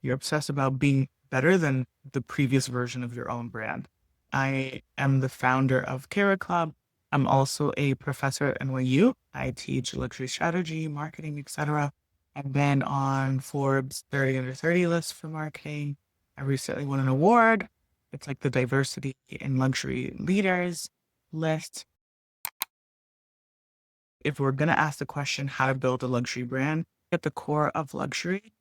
You're obsessed about being better than the previous version of your own brand. I am the founder of Kara Club. I'm also a professor at NYU. I teach luxury strategy, marketing, etc. I've been on Forbes 30 under 30 list for marketing. I recently won an award. It's like the diversity in luxury leaders list. If we're going to ask the question, how to build a luxury brand, at the core of luxury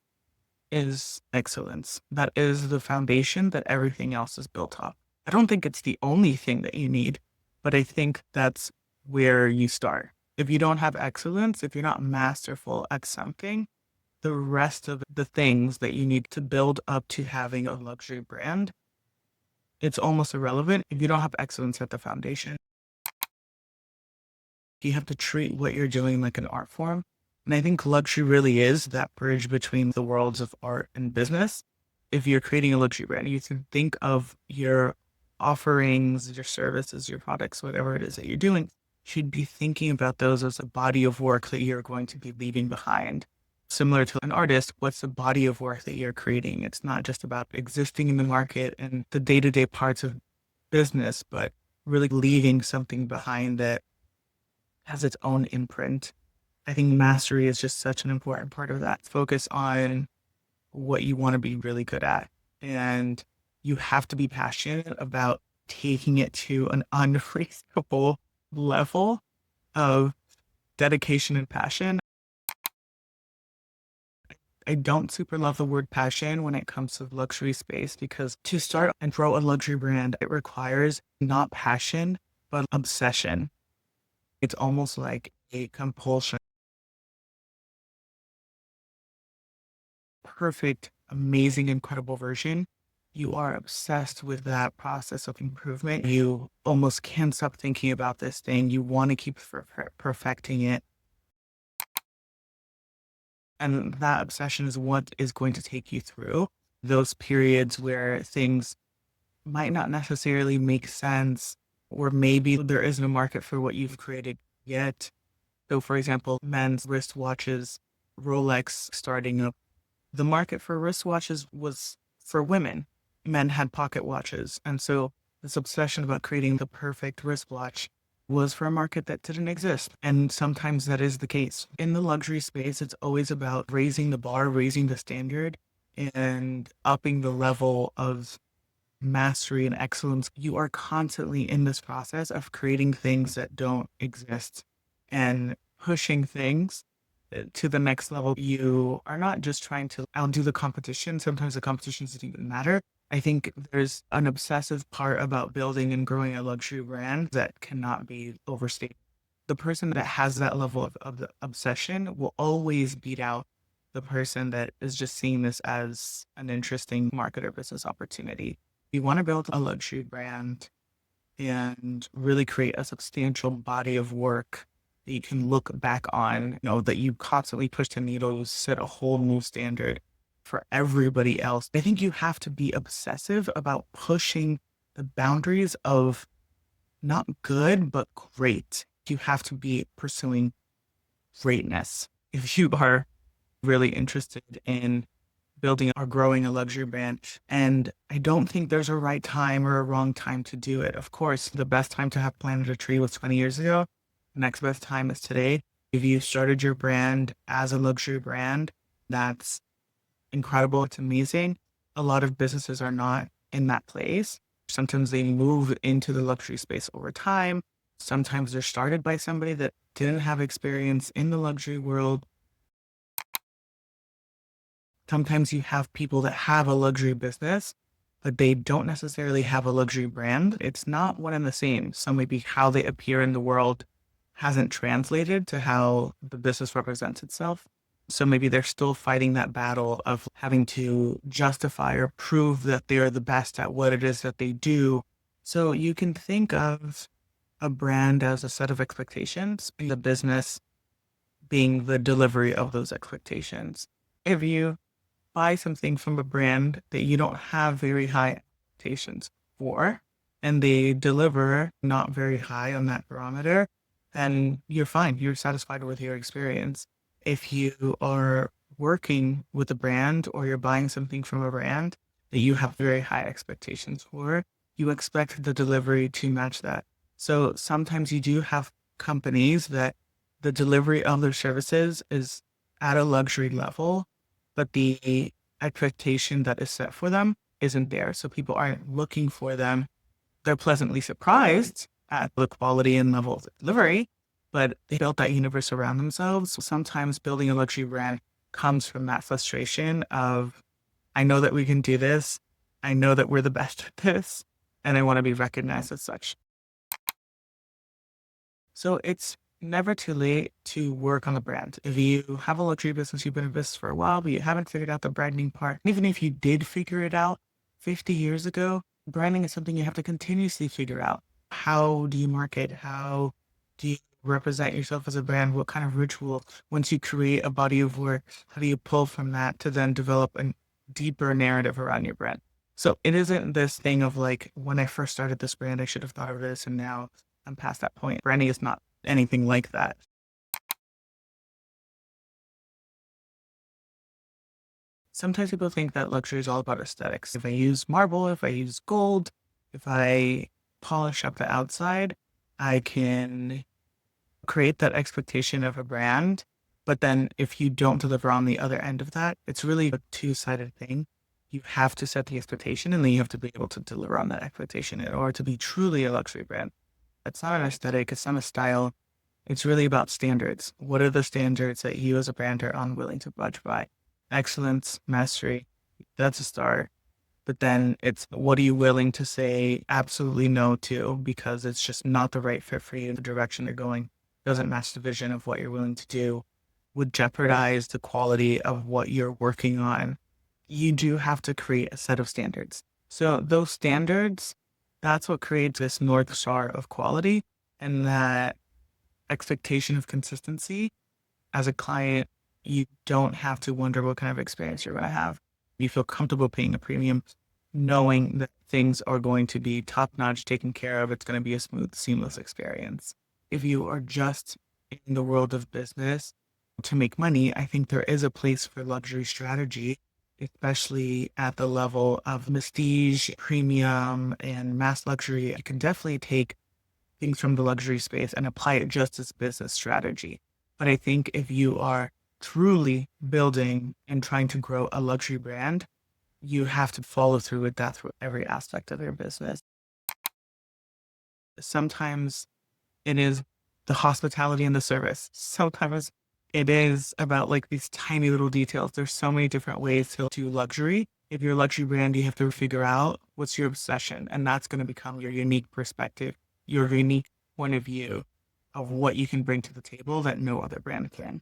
is excellence. That is the foundation that everything else is built off. I don't think it's the only thing that you need, but I think that's where you start. If you don't have excellence, if you're not masterful at something, the rest of the things that you need to build up to having a luxury brand, it's almost irrelevant if you don't have excellence at the foundation. You have to treat what you're doing like an art form. And I think luxury really is that bridge between the worlds of art and business. If you're creating a luxury brand, you can think of your offerings, your services, your products, whatever it is that you're doing, you should be thinking about those as a body of work that you're going to be leaving behind. Similar to an artist, what's the body of work that you're creating? It's not just about existing in the market and the day-to-day parts of business, but really leaving something behind that has its own imprint. I think mastery is just such an important part of that. Focus on what you want to be really good at. And you have to be passionate about taking it to an unreasonable level of dedication and passion. I don't super love the word passion when it comes to luxury space because to start and grow a luxury brand, it requires not passion, but obsession. It's almost like a compulsion. Perfect, amazing, incredible version. You are obsessed with that process of improvement. You almost can't stop thinking about this thing. You want to keep perfecting it. And that obsession is what is going to take you through those periods where things might not necessarily make sense, or maybe there isn't a market for what you've created yet. So, for example, men's wristwatches, Rolex starting up. The market for wristwatches was for women. Men had pocket watches. And so this obsession about creating the perfect wristwatch was for a market that didn't exist. And sometimes that is the case. In the luxury space, it's always about raising the bar, raising the standard, and upping the level of mastery and excellence. You are constantly in this process of creating things that don't exist and pushing things to the next level. You are not just trying to outdo the competition. Sometimes the competition doesn't even matter. I think there's an obsessive part about building and growing a luxury brand that cannot be overstated. The person that has that level of the obsession will always beat out the person that is just seeing this as an interesting market or business opportunity. You want to build a luxury brand and really create a substantial body of work that you can look back on, that you constantly push the needle, you set a whole new standard for everybody else. I think you have to be obsessive about pushing the boundaries of not good, but great. You have to be pursuing greatness. If you are really interested in building or growing a luxury brand. And I don't think there's a right time or a wrong time to do it. Of course, the best time to have planted a tree was 20 years ago. The next best time is today. If you started your brand as a luxury brand, that's incredible. It's amazing. A lot of businesses are not in that place. Sometimes they move into the luxury space over time. Sometimes they're started by somebody that didn't have experience in the luxury world. Sometimes you have people that have a luxury business, but they don't necessarily have a luxury brand. It's not one and the same. So maybe how they appear in the world hasn't translated to how the business represents itself. So maybe they're still fighting that battle of having to justify or prove that they're the best at what it is that they do. So you can think of a brand as a set of expectations, and the business being the delivery of those expectations. If you buy something from a brand that you don't have very high expectations for, and they deliver not very high on that barometer, then you're fine. You're satisfied with your experience. If you are working with a brand or you're buying something from a brand that you have very high expectations for, you expect the delivery to match that. So sometimes you do have companies that the delivery of their services is at a luxury level, but the expectation that is set for them isn't there. So people aren't looking for them. They're pleasantly surprised at the quality and level of the delivery, but they built that universe around themselves. So sometimes building a luxury brand comes from that frustration of, I know that we can do this. I know that we're the best at this, and I want to be recognized as such. So it's never too late to work on the brand. If you have a luxury business, you've been in business for a while, but you haven't figured out the branding part, even if you did figure it out 50 years ago, branding is something you have to continuously figure out. How do you market? How do you represent yourself as a brand? What kind of ritual? Once you create a body of work, how do you pull from that to then develop a deeper narrative around your brand? So it isn't this thing of like, when I first started this brand, I should have thought of this, and now I'm past that point. Branding is not anything like that. Sometimes people think that luxury is all about aesthetics. If I use marble, if I use gold, if I polish up the outside, I can create that expectation of a brand. But then if you don't deliver on the other end of that, it's really a two-sided thing. You have to set the expectation, and then you have to be able to deliver on that expectation in order to be truly a luxury brand. It's not an aesthetic, it's not a style. It's really about standards. What are the standards that you as a brand are unwilling to budge by? Excellence, mastery, that's a start. But then it's, what are you willing to say absolutely no to because it's just not the right fit for you? The direction they're going doesn't match the vision of what you're willing to do, would jeopardize the quality of what you're working on. You do have to create a set of standards. So those standards, that's what creates this North Star of quality, and that expectation of consistency. As a client, you don't have to wonder what kind of experience you're going to have. You feel comfortable paying a premium, knowing that things are going to be top notch, taken care of. It's going to be a smooth, seamless experience. If you are just in the world of business to make money, I think there is a place for luxury strategy, especially at the level of prestige, premium, and mass luxury. You can definitely take things from the luxury space and apply it just as business strategy. But I think if you are truly building and trying to grow a luxury brand, you have to follow through with that through every aspect of your business. Sometimes it is the hospitality and the service. Sometimes it is about like these tiny little details. There's so many different ways to do luxury. If you're a luxury brand, you have to figure out what's your obsession, and that's going to become your unique perspective, your unique point of view of what you can bring to the table that no other brand can.